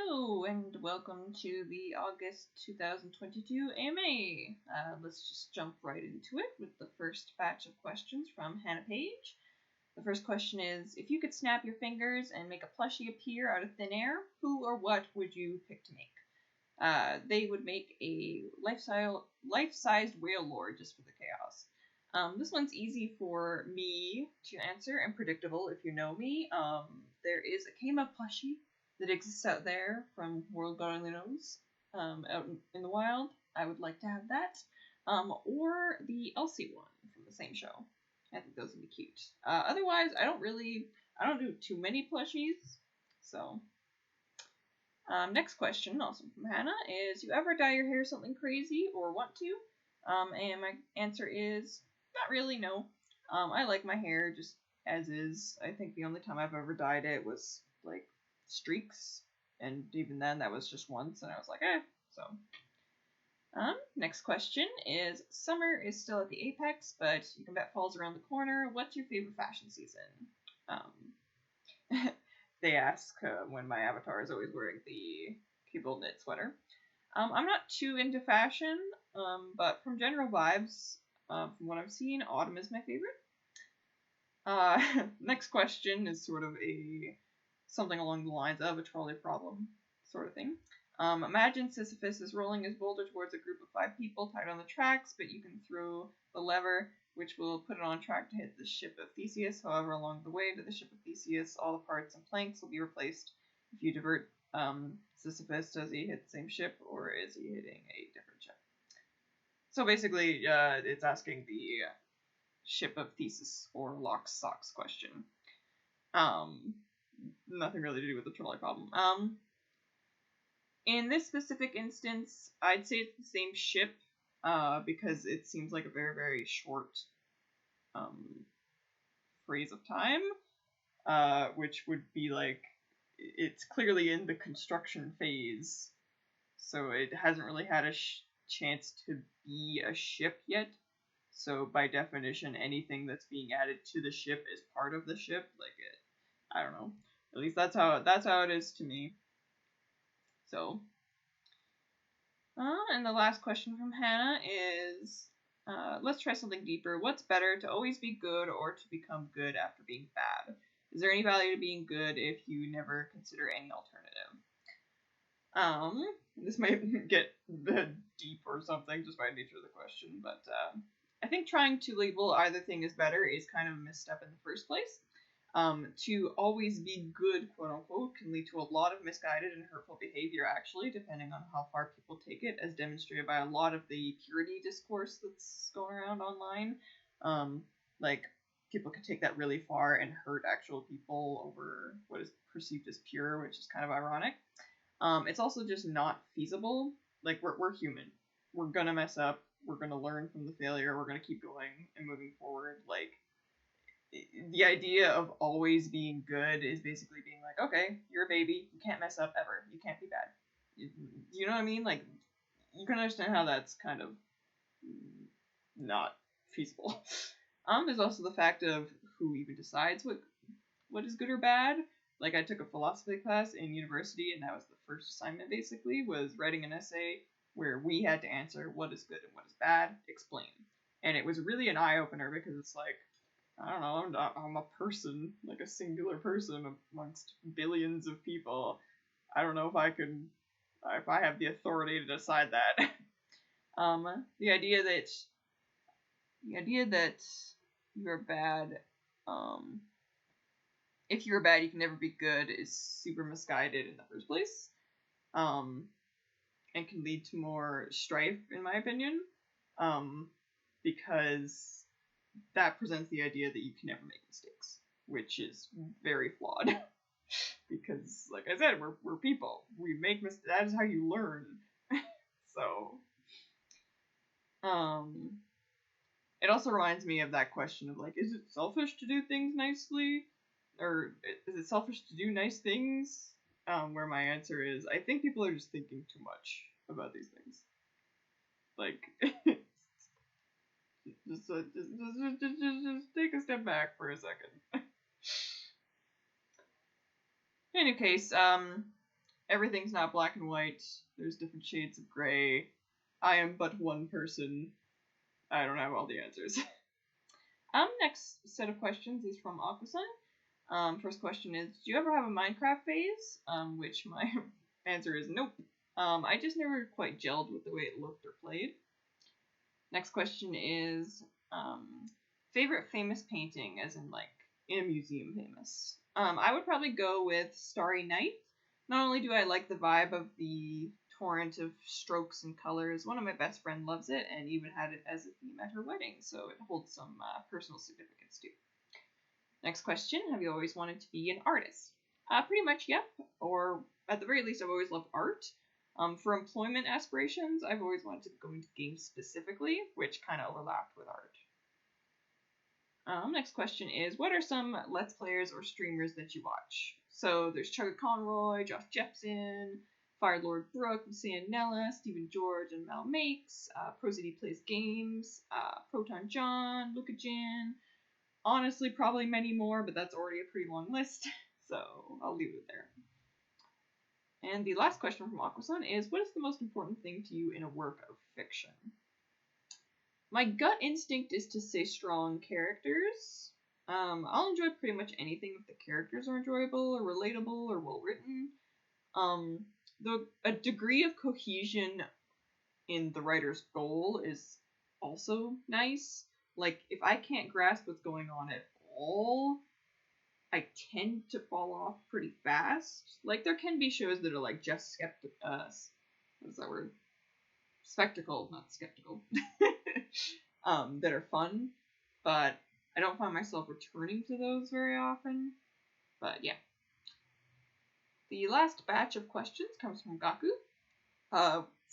Hello and welcome to the August 2022 AMA. Let's just jump right into it with the first batch of questions from Hannah Page. The first question is, if you could snap your fingers and make a plushie appear out of thin air, who or what would you pick to make? They would make a life-sized whale lord just for the chaos. This one's easy for me to answer and predictable if you know me. There is a Kama plushie that exists out there from World God Only Knows, out in the wild. I would like to have that. Or the Elsie one from the same show. I think those would be cute. Otherwise, I don't do too many plushies. So, next question, also from Hannah, is you ever dye your hair something crazy or want to? And my answer is not really, no. I like my hair just as is. I think the only time I've ever dyed it was like streaks, and even then that was just once, and I was like, so. Next question is, summer is still at the apex, but you can bet fall's around the corner. What's your favorite fashion season? They ask when my avatar is always wearing the cable knit sweater. I'm not too into fashion, but from general vibes, from what I've seen, autumn is my favorite. Next question is sort of something along the lines of a trolley problem sort of thing. Imagine Sisyphus is rolling his boulder towards a group of 5 people tied on the tracks, but you can throw the lever, which will put it on track to hit the ship of Theseus. However, along the way to the ship of Theseus, all the parts and planks will be replaced. If you divert Sisyphus, does he hit the same ship, or is he hitting a different ship? So basically, it's asking the ship of Theseus or Locke's Socks question. Nothing really to do with the trolley problem. In this specific instance, I'd say it's the same ship, because it seems like a very, very short phrase of time, which would be like, it's clearly in the construction phase, so it hasn't really had a chance to be a ship yet. So by definition, anything that's being added to the ship is part of the ship. I don't know. At least that's how it is to me. So, and the last question from Hannah is, let's try something deeper. What's better, to always be good or to become good after being bad? Is there any value to being good if you never consider any alternative? This might get deep or something just by nature of the question, but I think trying to label either thing as better is kind of a misstep in the first place. To always be good, quote unquote, can lead to a lot of misguided and hurtful behavior, actually, depending on how far people take it, as demonstrated by a lot of the purity discourse that's going around online. People could take that really far and hurt actual people over what is perceived as pure, which is kind of ironic. It's also just not feasible. We're human. We're gonna mess up. We're gonna learn from the failure. We're gonna keep going and moving forward. The idea of always being good is basically being like, okay, you're a baby, you can't mess up ever, you can't be bad. You know what I mean? You can understand how that's kind of not feasible. There's also the fact of who even decides what is good or bad. I took a philosophy class in university, and that was the first assignment, basically, was writing an essay where we had to answer what is good and what is bad, explain. And it was really an eye-opener, because it's like, I don't know, I'm a person, a singular person amongst billions of people. I don't know if I have the authority to decide that. The idea that you're bad, if you're bad, you can never be good is super misguided in the first place, and can lead to more strife, in my opinion, because that presents the idea that you can never make mistakes, which is very flawed. Because, like I said, we're people. We make mistakes. That is how you learn. So, it also reminds me of that question of, is it selfish to do things nicely? Or is it selfish to do nice things? Where my answer is, I think people are just thinking too much about these things. Just take a step back for a second. In any case, everything's not black and white. There's different shades of gray. I am but one person. I don't have all the answers. Next set of questions is from Aquasun. First question is, do you ever have a Minecraft phase? Which my answer is nope. I just never quite gelled with the way it looked or played. Next question is, favorite famous painting, as in like in a museum famous. I would probably go with Starry Night. Not only do I like the vibe of the torrent of strokes and colors, one of my best friends loves it and even had it as a theme at her wedding, so it holds some personal significance too. Next question, have you always wanted to be an artist? Pretty much, yep. Or at the very least, I've always loved art. For employment aspirations, I've always wanted to go into games specifically, which kind of overlapped with art. Next question is, what are some Let's Players or streamers that you watch? So there's Chugga Conroy, Josh Jepson, Firelord Brooke, Nella, Stephen George, and Mal Makes, ProZD Plays Games, Proton John, Luca Jin. Honestly, probably many more, but that's already a pretty long list, so I'll leave it there. And the last question from Aquasun is, what is the most important thing to you in a work of fiction? My gut instinct is to say strong characters. I'll enjoy pretty much anything if the characters are enjoyable or relatable or well written. A degree of cohesion in the writer's goal is also nice. Like, if I can't grasp what's going on at all, I tend to fall off pretty fast. Like, there can be shows that are like just what's that word? Spectacle, not skeptical. That are fun, but I don't find myself returning to those very often. But yeah. The last batch of questions comes from Gaku.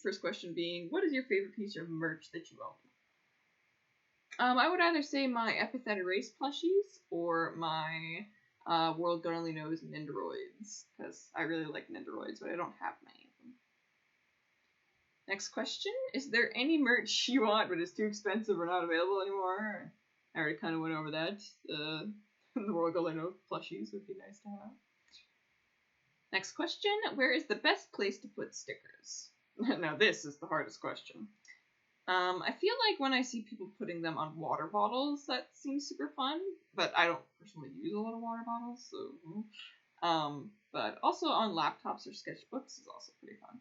First question being, what is your favorite piece of merch that you own? I would either say my Epitheta Race plushies or my World God Only Knows Nendoroids, because I really like Nendoroids, but I don't have many of them. Next question, is there any merch you want but is too expensive or not available anymore? I already kind of went over that. The World God Only Knows plushies would be nice to have. Next question, where is the best place to put stickers? Now this is the hardest question. I feel like when I see people putting them on water bottles, that seems super fun, but I don't personally use a lot of water bottles, so... but also on laptops or sketchbooks is also pretty fun.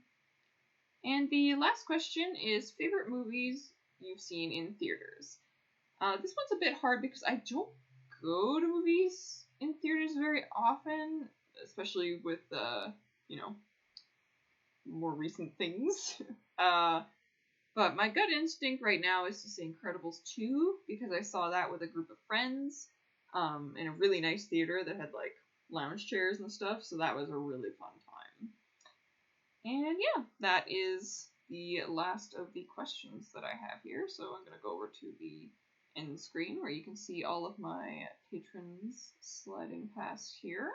And the last question is favorite movies you've seen in theaters. This one's a bit hard because I don't go to movies in theaters very often, especially with, more recent things. But my gut instinct right now is to say Incredibles 2, because I saw that with a group of friends in a really nice theater that had, like, lounge chairs and stuff, so that was a really fun time. And yeah, that is the last of the questions that I have here, so I'm going to go over to the end screen where you can see all of my patrons sliding past here.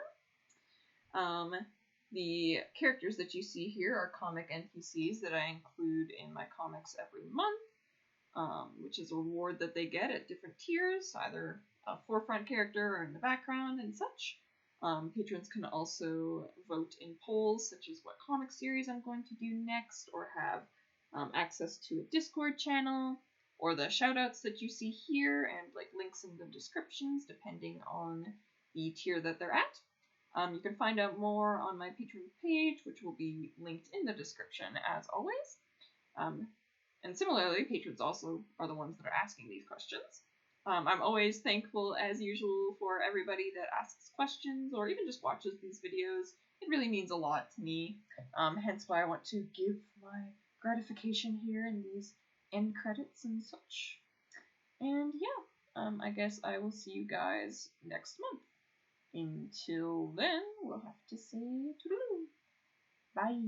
The characters that you see here are comic NPCs that I include in my comics every month, which is a reward that they get at different tiers, either a forefront character or in the background and such. Patrons can also vote in polls, such as what comic series I'm going to do next, or have access to a Discord channel, or the shoutouts that you see here, and like links in the descriptions, depending on the tier that they're at. You can find out more on my Patreon page, which will be linked in the description, as always. And similarly, patrons also are the ones that are asking these questions. I'm always thankful, as usual, for everybody that asks questions or even just watches these videos. It really means a lot to me, hence why I want to give my gratification here in these end credits and such. And yeah, I guess I will see you guys next month. Until then, we'll have to say toodaloo. Bye.